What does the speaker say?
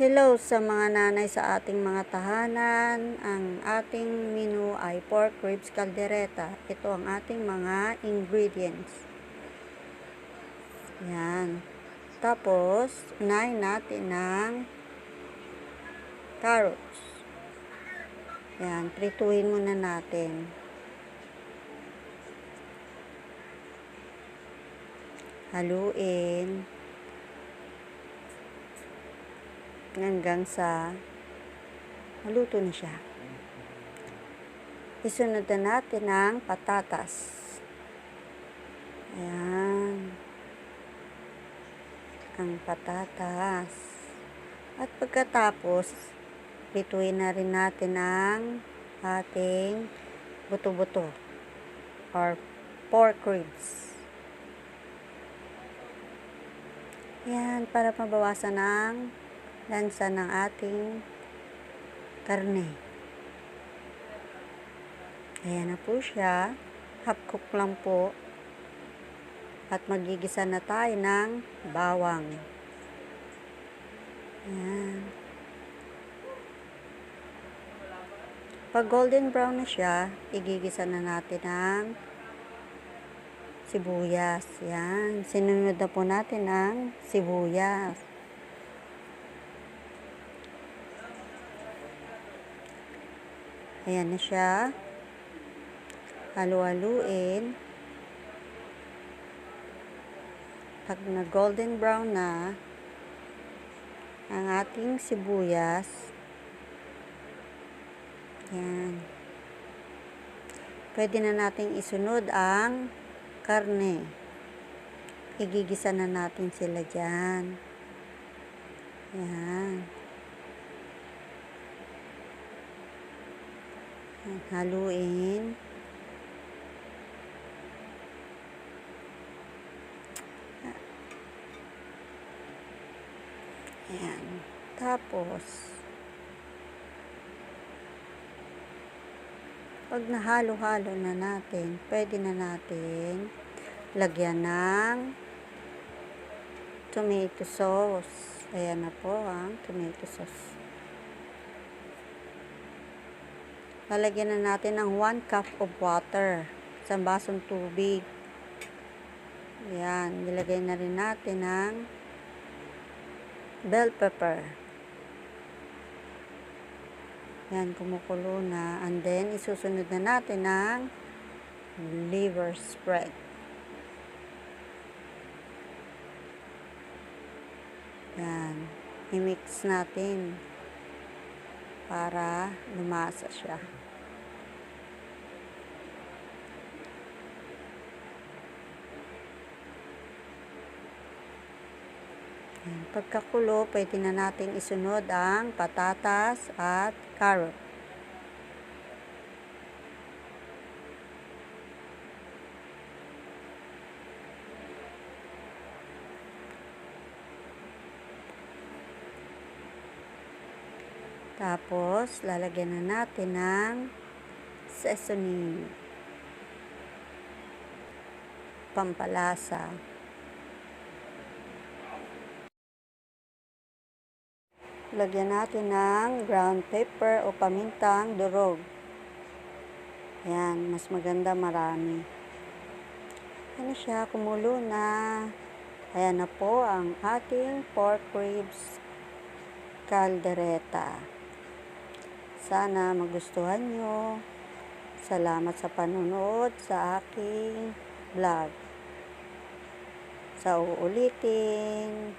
Hello sa mga nanay sa ating mga tahanan. Ang ating menu ay pork ribs caldereta. Ito ang ating mga ingredients. Yan. Tapos, unahin natin ng carrots. Yan, prituhin muna natin. Haluin hanggang sa maluto na siya. Isunod na natin ang patatas. Ayan. Ang patatas. At pagkatapos, prituhin na rin natin ang ating buto-buto or pork ribs. Yan, para mabawasan ang lansa ng ating karne. Ayan na po siya. Half cook lang po. At magigisa na tayo ng bawang. Ayan. Pag golden brown na siya, igigisa na natin ang sibuyas. Yan. Sinunod na po natin ang sibuyas. Ayan na siya. Halu-haluin. Pag na golden brown na ang ating sibuyas, yan. Pwede na nating isunod ang karne. Igigisa na natin sila dyan. Yan. Haluin. Ayan. Tapos, pag nahalo-halo na natin, pwede na natin lagyan ng tomato sauce. Ayan na po ang tomato sauce. Lalagyan na natin ng 1 cup of water. Isang basong tubig. Ayan. Nilagay na rin natin ng bell pepper. Yan, kumukulo na. And then, isusunod na natin ng liver spread. Yan. I-mix natin para lumasa siya. Yan. Pagkakulo, pwede na natin isunod ang patatas at carrot. Tapos, lalagyan na natin ng seasoning. Pampalasa. Lagyan natin ng ground pepper o pamintang durog. Ayan, mas maganda marami. Ano siya, kumulo na. Ayan na po ang ating pork ribs caldereta. Sana magustuhan nyo. Salamat sa panunood sa aking vlog. Sa uulitin.